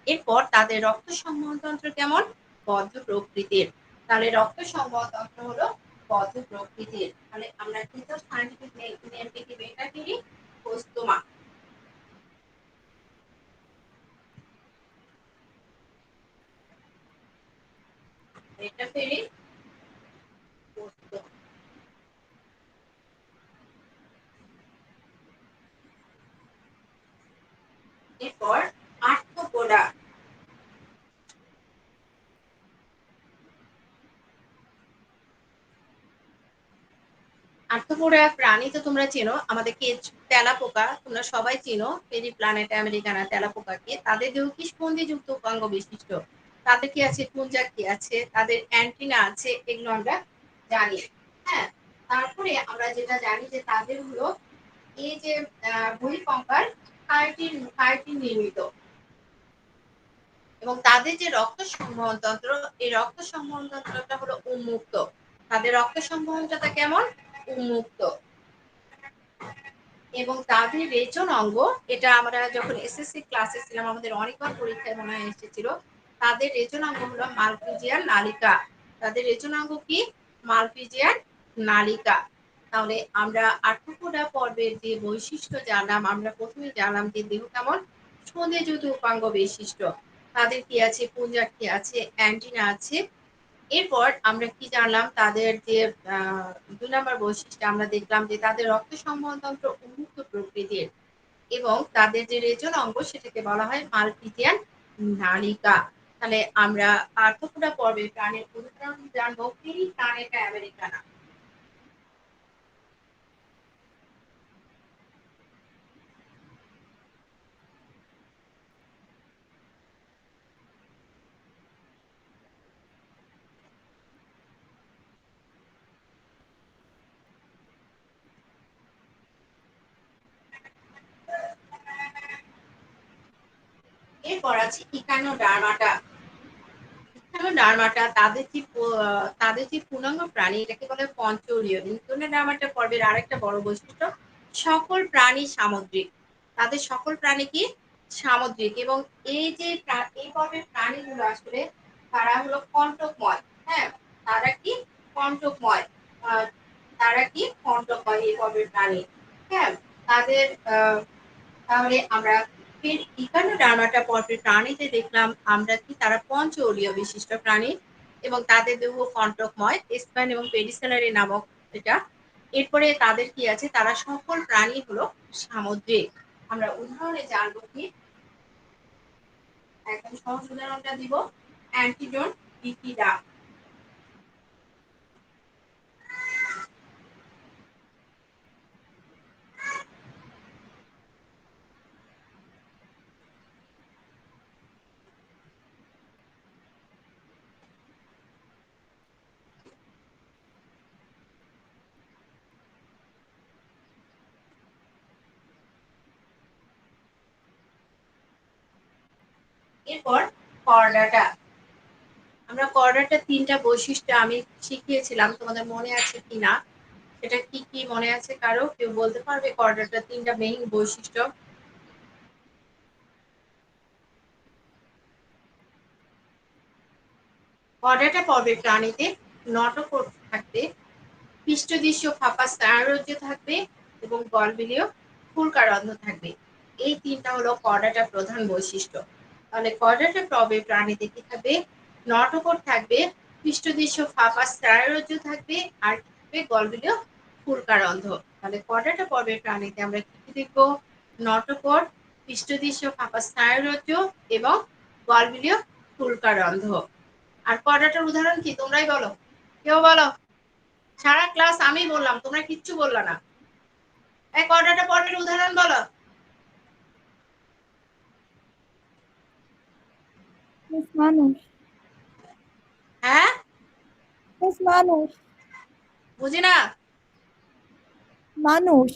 এরপর তাদের রক্ত সংবহন তন্ত্র কেমন? বদ্ধ প্রকৃতির। তাহলে রক্ত সংবহন তন্ত্র হলো বদ্ধ প্রকৃতির। তাহলে আমরা কিন্তু সায়েন্টিফিক নেম থেকে এটা কিনি পোস্তোমা। এটা ফেরি পোস্তোমা। এরপর আর্থ্রোপোডা। আর্থ্রোপোডা প্রাণী তো তোমরা চেনো, আমাদের তেলাপোকা তোমরা সবাই চেনো, পেরিপ্ল্যানেট আমেরিকানা তেলাপোকাকে। তাদের দেহ কি স্পন্দিযুক্ত উপাঙ্গ বিশিষ্ট। তাদের কি আছে? পুঞ্জাক্ষী আছে, তাদের অ্যান্টিনা আছে, এগুলো আমরা জানি। হ্যাঁ, তারপরে আমরা যেটা জানি যে তাদের হলো এই যে বহিঃকঙ্কাল কাইটিন নির্মিত এবং তাদের যে রক্ত সংবহন তন্ত্র, এই রক্ত সংবহন তন্ত্রটা হলো উন্মুক্ত। তাদের রক্ত সংবহনটা কেমন? উন্মুক্ত। এবং তাদের রেচন অঙ্গ, এটা আমরা যখন এসএসসি ক্লাসে ছিলাম আমাদের অনেকবার পরীক্ষায় মনে হয় এসেছিল। তাদের রেচন অঙ্গ হলো মালপিজিয়ান নালিকা। তাদের রেচন অঙ্গ কি? মালপিজিয়ান নালিকা। তাহলে আমরা আর্থ্রোপোডা পর্বের যে বৈশিষ্ট্য জানলাম, আমরা প্রথমে জানলাম যে দেহ কেমন স্পন্দিযুক্ত উপাঙ্গ বিশিষ্ট। তাদের কি আছে? পুঞ্জাক্ষী আছে, অ্যান্টিনা আছে। এরপর আমরা কি জানলাম? তাদের যে ২ নম্বর বৈশিষ্ট্য আমরা দেখলাম যে তাদের রক্ত সংবহন তন্ত্র উন্মুক্ত প্রকৃতির এবং তাদের যে রেচন অঙ্গ সেটাকে বলা হয় মালপিজিয়ান নালিকা। তাহলে আমরা আর্থ্রোপোডা পর্বের প্রাণীর উদাহরণ জানবো পেরিপ্ল্যানেটা আমেরিকানা। এরপর আছে ইকানোডার্মাটা। ইকানোডার্মাটা তাদের যে পূর্ণাঙ্গ প্রাণী, এটাকে বলে পঞ্চউড়ীয়। ইকানোডার্মাটা পর্বের আরেকটা বড় বৈশিষ্ট্য, সকল প্রাণী সামুদ্রিক। তাদের সকল প্রাণী কি? সামুদ্রিক। এবং এই যে এই পর্বের প্রাণীগুলো আসলে তারা হলো কণ্টকময়। হ্যাঁ, তারা কি? কণ্টকময়। আহ, তারা কি? কণ্টকময় এই পর্বের প্রাণী। হ্যাঁ, তাদের তাহলে আমরা ইকানোডার্মাটা পর্বের প্রাণীতে দেখলাম আমরা কি তারা পঞ্চউড়ীয় বিশিষ্ট প্রাণী এবং তাদের দেহ কণ্টকময়, স্পাইন এবং পেডিসেলারি নামক এটা। এরপরে তাদের কি আছে? তারা সকল প্রাণী হলো সামুদ্রিক। আমরা উদাহরণে জানবো কি? একদম সহজ উদাহরণটা দিব, অ্যান্টিডন বিকিডা। এরপর করডাটা। আমরা করডাটা ৩টা বৈশিষ্ট্য আমি শিখিয়েছিলাম, তোমাদের মনে আছে কিনা? এটা কি কি মনে আছে কারো? কেউ বলতে পারবে কর্ডাটার 3টা মেইন বৈশিষ্ট্য? কর্ডাটা পর্বের প্রাণীতে নটোকোট থাকবে, পৃষ্ঠদেশীয় ফাঁপা স্নায়ুরজ্জ থাকবে এবং গলবিলীয় ফুলকারন্ধ থাকবে। এই 3টা হলো কর্ডাটার প্রধান বৈশিষ্ট্য। তাহলে কর্ডাটা পর্বের প্রাণীতে কি থাকবে? নটোকোট থাকবে, পৃষ্ঠদেশীয় ফাঁপা স্নায়ুরজ্জ থাকবে, আর থাকবে গলবিলীয় ফুলকারন্ধ। তাহলে কর্ডাটা পর্বের প্রাণীতে আমরা কি কি দেখব? নটোকোট, পৃষ্ঠদেশীয় ফাঁপা স্নায়ুরজ্জ এবং গলবিলীয় ফুলকারন্ধ। আর কর্ডাটার উদাহরণ কি তোমরাই বলো, কেউ বলো। সারা ক্লাস আমি বললাম, তোমরা কিচ্ছু বললা না। এই কর্ডাটা পর্বের উদাহরণ বলো। মিস মানুষ। হ্যাঁ, মিস মানুষ। বুঝি না। মানুষ।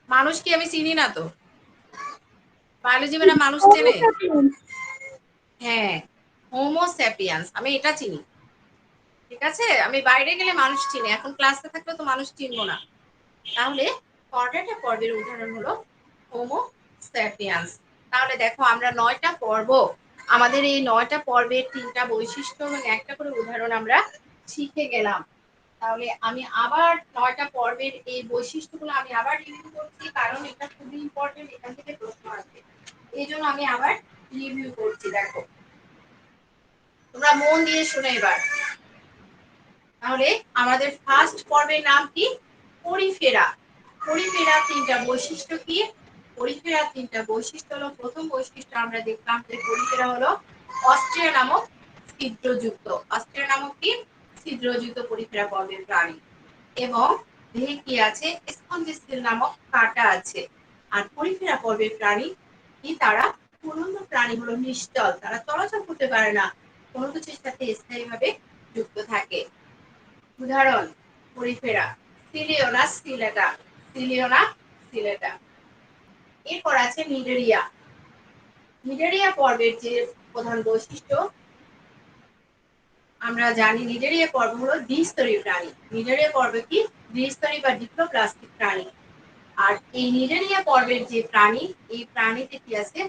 মানুষ কি আমি চিনি না তো? বায়োলজি মানে মানুষ চেনে? হ্যাঁ, হোমো স্যাপিয়েন্স, আমি এটা চিনি। ঠিক আছে, আমি বাইরে গেলে মানুষ চিনি, এখন ক্লাসে থাকলে তো মানুষ চিনবো না। তাহলে কর্ডাটা পর্বের উদাহরণ হলো হোমো স্যাপিয়েন্স। তাহলে দেখো আমরা 9টা পর্ব, আমাদের এই 9টা পর্বের 3টা বৈশিষ্ট্য এবং একটা করে উদাহরণ আমরা শিখে গেলাম। তাহলে আমি আবার 9টা পর্বের এই বৈশিষ্ট্যগুলো আমি আবার রিভিউ করছি, কারণ এটা খুবই ইম্পর্টেন্ট, এখান থেকে প্রশ্ন আসবে, এই জন্য আমি আবার রিভিউ করছি। দেখো তোমরা মন দিয়ে শুনে এবার। তাহলে আমাদের ফার্স্ট পর্বের নাম কি? পরিফেরা। পরিফেরা 3টা বৈশিষ্ট্য কি? পরিফেরা 3টা বৈশিষ্ট্য হলো, প্রথম বৈশিষ্ট্য আমরা দেখলাম যে পরিফেরা হলো অস্ট্রিয়া নামক ছিদ্রযুক্ত। অস্ট্রিয়া নামক কি? ছিদ্রযুক্ত পরিফেরা পর্বের প্রাণী। এবং দেহে কি আছে? স্পঞ্জিসেল নামক কাঁটা আছে। আর পরিফেরা পর্বের প্রাণী কি? তারা উড়ন্ত প্রাণী হলো নিশ্চল, তারা চলাচল করতে পারে না, কোনো কিছুর সাথে স্থায়ীভাবে যুক্ত থাকে। উদাহরণ পরিফেরা সিলিওনা সিলেটা, সিলিওনা সিলেটা। এরপর আছে নিডেরিয়া। নিডেরিয়া পর্বের যে প্রধান বৈশিষ্ট্য আমরা জানি, নিডেরিয়া পর্ব হলো দ্বিস্তরী প্রাণী। নিডেরিয়া পর্ব কি? দ্বিস্তরী বা ডিপ্লোপ্লাস্টিক প্রাণী। আর এই নিডেরিয়া পর্বের যে প্রাণী, এই প্রাণীতে কি আছে?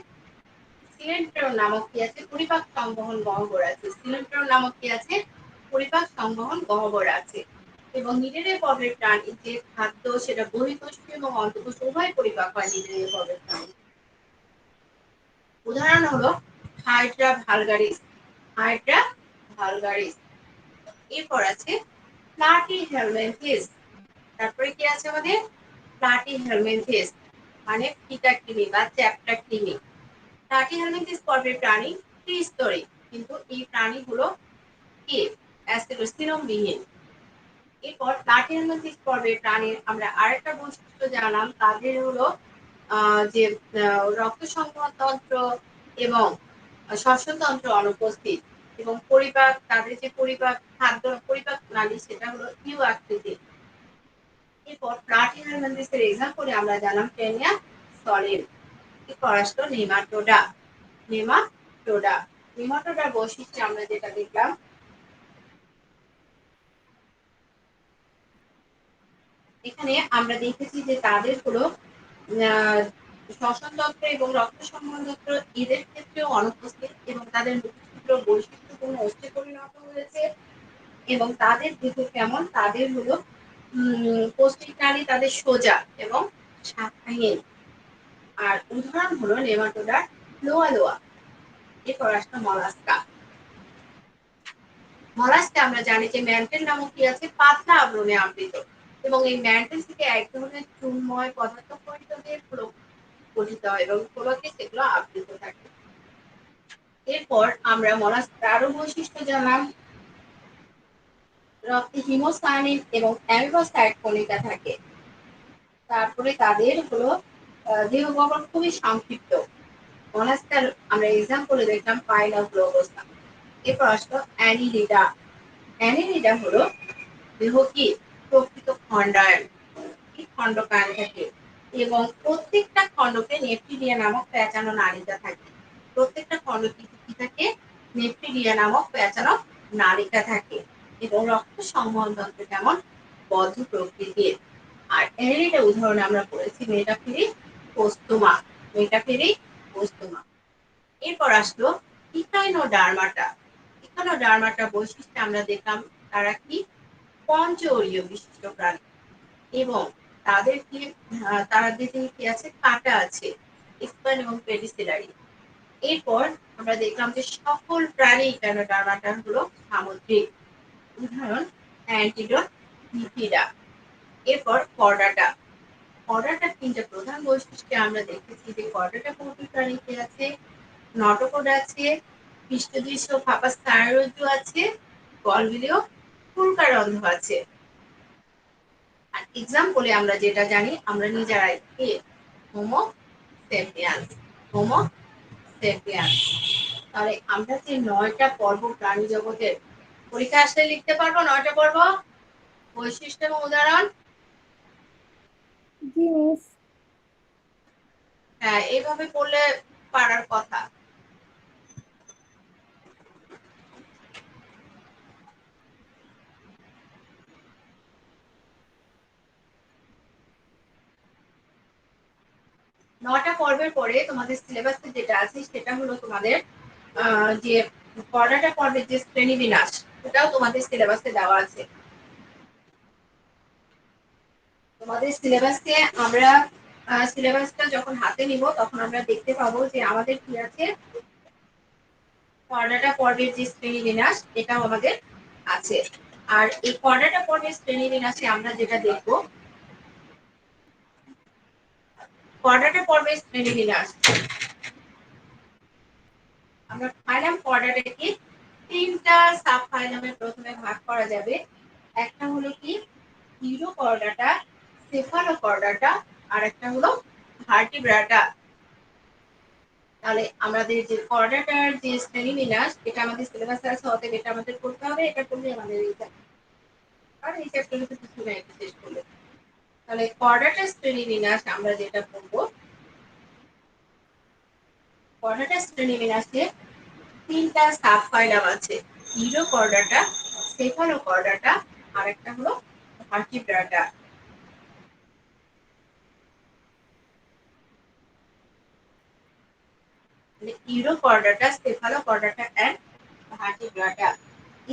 সিলেন্ট্রন নামক কি আছে? পরিপাক সংবহন গহ্বর আছে। সিলেন্ট্রন নামক কি আছে? পরিপাক সংবহন গহ্বর আছে। এবং নিডেরিয়া পর্বের প্রাণী যে খাদ্য, সেটা বহিঃকোষ এবং অন্তঃকোষ উভয় পরিপাক হয় নিডেরিয়া পর্বের প্রাণী। উদাহরণ হলো হাইড্রা ভালগারিস, হাইড্রা ভালগারিস। এরপর আছে প্লাটি হেলমেন্থিস। তারপরে কি আছে আমাদের? প্লাটি হেলমেন্থিস মানে ফিতা কৃমি বা চ্যাপ্টা কৃমি। প্লাটি হেলমেন্থিস পর্বের প্রাণী ত্রিস্তরী, কিন্তু এই প্রাণীগুলো কি? অ্যাসিডোসিনম বিহীন। এরপর প্লাটি হেলমেন্থিস পর্বের প্রাণীর আমরা আরেকটা বৈশিষ্ট্য জানলাম, তাদের হলো যে রক্ত সংবহন তন্ত্র এবং শ্বসনতন্ত্র অনুপস্থিত, এবং পরিপাক, তাদের যে পরিপাক খাদ্য পরিপাক নালী সেটা হলো ইউ আকৃতির। এরপর প্লাটি হেলমেন্থিসের এক্সাম্পলে আমরা জানলাম টেনিয়া সলিড। এরপর আসলো নেমাটোডা। নেমাটোডা, নেমাটোডার বৈশিষ্ট্য আমরা যেটা দেখলাম, এখানে আমরা দেখেছি যে তাদের হলো শ্বসনতন্ত্র এবং রক্ত সংবহনতন্ত্র এদের ক্ষেত্রেও অনুপস্থিত, এবং তাদের মুখচিত্র বৈশিষ্ট্যপূর্ণ অস্থি পরিণত হয়েছে। এবং তাদের দেহ কেমন? তাদের হলো পৌষ্টিক নালী তাদের সোজা এবং শাখাহীন। আর উদাহরণ হলো নেমাটোডার লোয়া লোয়া। এরপর আসলো মলাস্কা। মলাস্কা আমরা জানি যে ম্যান্টেল নামক কি আছে? পাতলা আবরণে আবৃত, এবং এই ম্যান্টেল থেকে এক ধরনের চুনময় পদার্থ গঠিত হয় এবং খোলকে সেগুলো আবৃত থাকে। এরপর আমরা মলাস্কার আরো বৈশিষ্ট্য জানলাম, রক্তে হিমোসায়ানিন এবং অ্যামিবাসাইট কণিকা থাকে। তারপরে তাদের হলো দেহ গঠন খুবই সংক্ষিপ্ত। মলাস্কার আমরা এক্সাম্পলে দেখলাম পাইলোগ্লোবোসা। এরপর আসলো অ্যানিলিডা। অ্যানিলিডা হলো দেহ কি? প্রকৃত খণ্ডায়ন, খণ্ডকায়ন থাকে, এবং প্রত্যেকটা খণ্ডকে নেফ্রিডিয়া নামক প্যাঁচানো নালিকা থাকে। প্রত্যেকটা খণ্ড কি থাকে? নেফ্রিডিয়া নামক প্যাঁচানো নালিকা থাকে। এবং রক্ত সংবহন তন্ত্র কেমন? বদ্ধ প্রকৃতির। আর এর একটা উদাহরণ আমরা পড়েছি মেটাফিরি পোস্তোমা, মেটাফিরি পোস্তোমা। এরপর আসলো ইকাইনোডার্মাটা। ইকাইনোডার্মাটা বৈশিষ্ট্য আমরা দেখলাম তারা কি পঞ্চঅরীয় বিশিষ্ট প্রাণী এবং তাদের কি আছে, কাঁটা আছে, স্পাইন এবং পেডিসিলারি। এরপর আমরা দেখলাম যে সকল প্রাণী ইকাইনোডার্মাটা হলো সামুদ্রিক। উদাহরণ অ্যান্টিডোট, নিফিডা। এরপর কর্ডাটা। কর্ডাটার তিনটা প্রধান বৈশিষ্ট্য আমরা দেখেছি যে কর্ডাটা প্রতি প্রাণীতে আছে, নটকোড আছে, পৃষ্ঠদৃশ্য ফাঁপা স্নায়ুরজ্জু আছে, গলবিলীয় ফুলকারন্ধ আছে। আর এক্সাম্পলে আমরা যেটা জানি আমরা নিজেরাই কে, হোমো সেপিয়ান্স, হোমো সেপিয়ান্স। তাহলে আমরা যে 9টা পর্ব প্রাণী জগতের, পরীক্ষা আসলে লিখতে পারবো 9টা পর্ব বৈশিষ্ট্য এবং উদাহরণ? জি মিস। হ্যাঁ, এইভাবে পড়লে পারার কথা। নটা পর্বের পরে তোমাদের সিলেবাসে যেটা আছে সেটা হলো তোমাদের যে পর্বটা পর্বের যে শ্রেণীবিন্যাস, সেটাও তোমাদের সিলেবাসে দেওয়া আছে। তোমাদের সিলেবাসে আমরা সিলেবাসটা যখন হাতে নিব তখন আমরা দেখতে পাবো যে আমাদের কি আছে, পর্বটা পর্বের যে শ্রেণীবিন্যাস এটাও আমাদের আছে। আর এই পর্বটা পর্বের শ্রেণীবিন্যাসে আমরা যেটা দেখবো, পর্বটা পর্বের শ্রেণীবিন্যাস আমরা ফাইলাম পর্ডাটাকে 3টা সাব ফাইলামে প্রথমে ভাগ করা যাবে। একটা হলো কি ইউরোকর্ডাটা, সেফালোকর্ডাটা, আর একটা হলো ভার্টিব্রাটা। তাহলে আমাদের যে কর্ডাটার যে শ্রেণীবিন্যাস এটা আমাদের সিলেবাসে আছে, অতএব এটা আমাদের করতে হবে। এটা করলে আমাদের আর এই চ্যাপ্টারে তো কিছু না, এটা শেষ করলে। তাহলে কর্ডাটার শ্রেণীবিন্যাস আমরা যেটা করব, কর্ডাটার শ্রেণীবিন্যাসে 3টা সাব ফাইলাম আছে, ইউরোকর্ডাটা, সেফালোকর্ডাটা, আর একটা হলো Vertebrata. Urochordata, Cephalochordata and Vertebrata.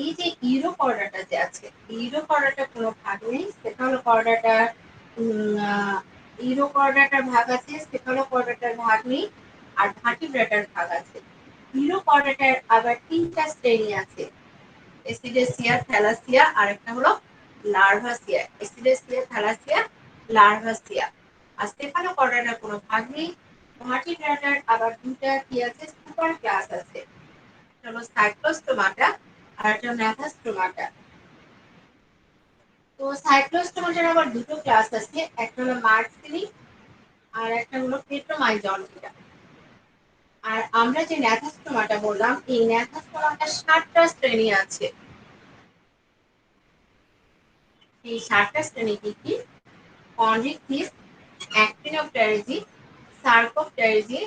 এই যে ইউরোকর্ডাটা যে আছে, ইউরোকর্ডাটা কোনো ভাগ নেই, সেফালোকর্ডাটার ইউরোকর্ডাটার ভাগ আছে, সেফালোকর্ডাটার ভাগ নেই, আর ভার্টিব্রাটার ভাগ আছে। ইউরোকর্ডাটার আবার 3টা শ্রেণী আছে, এসিডেসিয়া, থ্যালাসিয়া, আর একটা হলো লার্ভাসিয়া। এসিডেসিয়া, থ্যালাসিয়া, লার্ভাসিয়া। আর সেফালোকর্ডাটার কোনো ভাগ নেই। ভার্টিব্রাটার আবার 2টা কি আছে, সুপার ক্লাস আছে, একটা হলো সাইক্লোস্টোমাটা আর একটা ন্যাথাস্টোমাটা। তো সাইক্লোস্টোমাটার আবার 2টো ক্লাস আছে, একটা হলো মার্কসিনি আর একটা হলো পেট্রোমাইজন্টিয়া। আর আমরা যে ন্যাথাস্টোমাটা বললাম, এই ন্যাথাস্টোমাটা 7টা শ্রেণী আছে। এই 7টা শ্রেণী কি কি? কনভিক্টিস, অ্যাক্টিনোপ্টেরিজি, সার্কোপ্টেরিজি,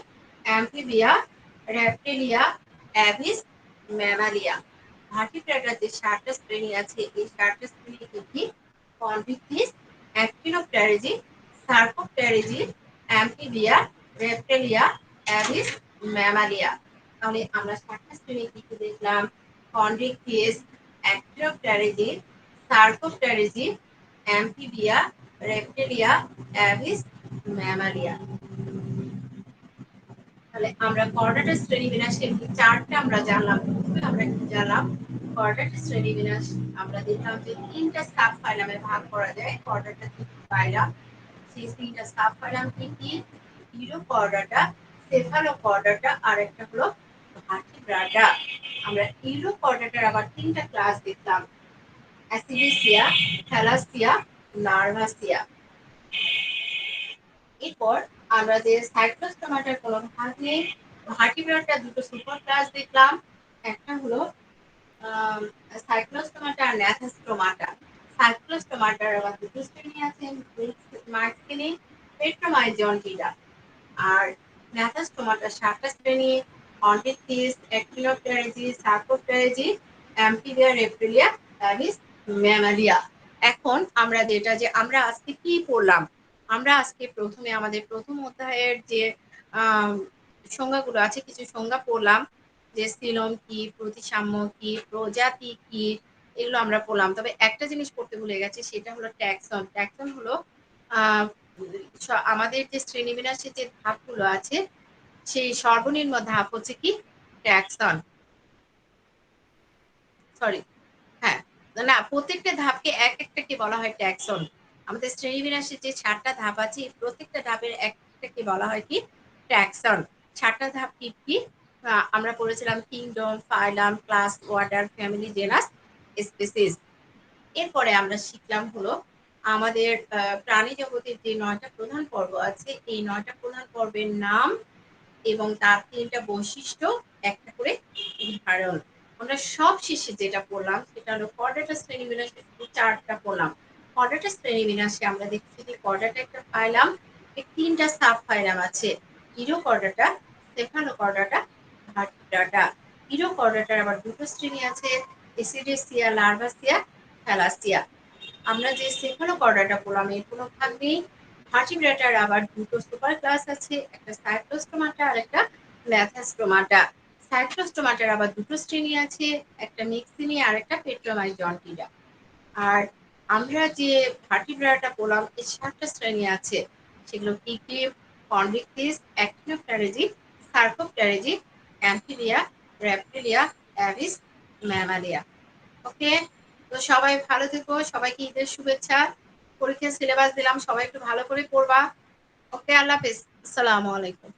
অ্যাম্ফিবিয়া, রেপ্টিলিয়া, অ্যাবিস, ম্যামালিয়া। ভার্টিব্রাটার যে 7টা শ্রেণী আছে এই 7টা শ্রেণী কি কি? কনভিক্টিস, অ্যাক্টিনোপ্টেরিজি, সার্কোপ্টেরিজি, অ্যাম্ফিবিয়া, রেপ্টিলিয়া, অ্যাবিস, ম্যামালিয়া। তাহলে আমরা 7টা শ্রেণী কি কি দেখলাম? কনভিক্টিস, অ্যাক্টিনোপ্টেরিজি, সার্কোপ্টেরিজি, অ্যাম্ফিবিয়া, রেপ্টিলিয়া, অ্যাবিস, ম্যামালিয়া। তাহলে আমরা কর্ডাটার শ্রেণীবিন্যাসের 4টা আমরা জানলাম। প্রথমে আমরা কি জানলাম? কর্ডাটার শ্রেণীবিন্যাস আমরা দেখলাম যে 3টা সাব ফাইলামে ভাগ করা যায়। কর্ডাটার 3টা ফাইলাম, সেই 3টা সাব ফাইলাম কি কি? ইউরোকর্ডাটা, সেফালোকর্ডাটা, আর একটা হলো ভার্টিব্রাটা। আমরা ইউরোকর্ডাটার আবার 3টা ক্লাস দেখলাম, অ্যাসিডেসিয়া, থ্যালাসিয়া, লার্ভাসিয়া। এরপর আমরা যে সাইক্লোস্টোমাটার কোনো ভাগ নেই, ভার্টিব্রাটার 2টো সুপার ক্লাস দেখলাম, একটা হলো সাইক্লোস্টোমাটা আর ন্যাথাস্টোমাটা। সাইক্লোস্টোমাটার আবার 2টো শ্রেণী আছে, মার্কসিনি, পেট্রোমাইজন্টিডা। আর ন্যাথাস্টোমাটার 7টা শ্রেণী, অন্টিথিস, অ্যাক্টিনোপ্টেরিজি, সার্কোপ্টেরিজি, অ্যাম্ফিবিয়া, রেপ্টিলিয়া, অ্যাবিস, ম্যামালিয়া। এখন আমরা আমরা আজকে কি পড়লাম, আমরা আজকে প্রথমে আমাদের প্রথম অধ্যায়ের যে সংজ্ঞাগুলো আছে কিছু সংজ্ঞা পড়লাম, যে সিলম কি, প্রতিসাম্য কি, প্রজাতি কি, এগুলো আমরা পড়লাম। তবে একটা জিনিস পড়তে ভুলে গেছি, সেটা হলো ট্যাক্সন। ট্যাক্সন হলো আমাদের যে শ্রেণীবিন্যাসের যে ধাপগুলো আছে সেই সর্বনিম্ন ধাপ হচ্ছে কি ট্যাক্সন। সরি, হ্যাঁ, না, প্রত্যেকটা ধাপকে এক একটাকে বলা হয় ট্যাক্সন। আমাদের শ্রেণীবিন্যাসের যে 7টা ধাপ আছে প্রত্যেকটা ধাপের একটাকে বলা হয় কি ট্যাক্সন। 7টা ধাপ কি কি আমরা পড়েছিলাম, kingdom, phylum, class, order, family, genus, species. এরপরে আমরা শিখলাম হলো আমাদের প্রাণী জগতের যে 9টা প্রধান পর্ব আছে এই 9টা প্রধান পর্বের নাম এবং তার 3টা বৈশিষ্ট্য, একটা করে উদাহরণ। আমরা সব শেষে যেটা পড়লাম সেটা হলো কর্ডাটা শ্রেণীবিন্যাসে 4টা পড়লাম। কর্ডাটা শ্রেণীবিন্যাসে আমরা দেখছি যে কর্ডাটা একটা ফাইলাম, 3টা সাব ফাইলাম আছে, ইরোকর্ডাটা, সেফালোকর্ডাটা, ভার্টিব্রাটা। ইরোকর্ডাটার আবার দুটো শ্রেণী আছে, এসিডেসিয়া, লার্ভাসিয়া, থ্যালাসিয়া। আমরা যে সেফালোকর্ডাটা পড়লাম এর কোনো ভাগ নেই। ভার্টিব্রাটার আবার দুটো সুপার ক্লাস আছে, একটা সাইক্লোস্টোমাটা আর একটা ল্যাথাস্টোমাটা। সাইক্লোস্টোমাটার আবার দুটো শ্রেণী আছে, একটা মিক্সিনিয়া আর একটা পেট্রোমাইজন্টিডা। আর আমরা যে ভার্টিব্রাটা পড়লাম এর 7টা শ্রেণী আছে, সেগুলো কি কি? কনভিক্টিস, অ্যাক্টিনোপ্টেরিজি, সার্কোপ্টেরিজি, অ্যাম্ফিবিয়া, রেপ্টিলিয়া, অ্যাভিস, ম্যামালিয়া। ওকে, তো সবাই ভালো থেকো, সবাইকে ঈদের শুভেচ্ছা। পরীক্ষার সিলেবাস দিলাম, সবাই একটু ভালো করে পড়বা। ওকে, আল্লাহ হাফেজ, আসসালামু আলাইকুম।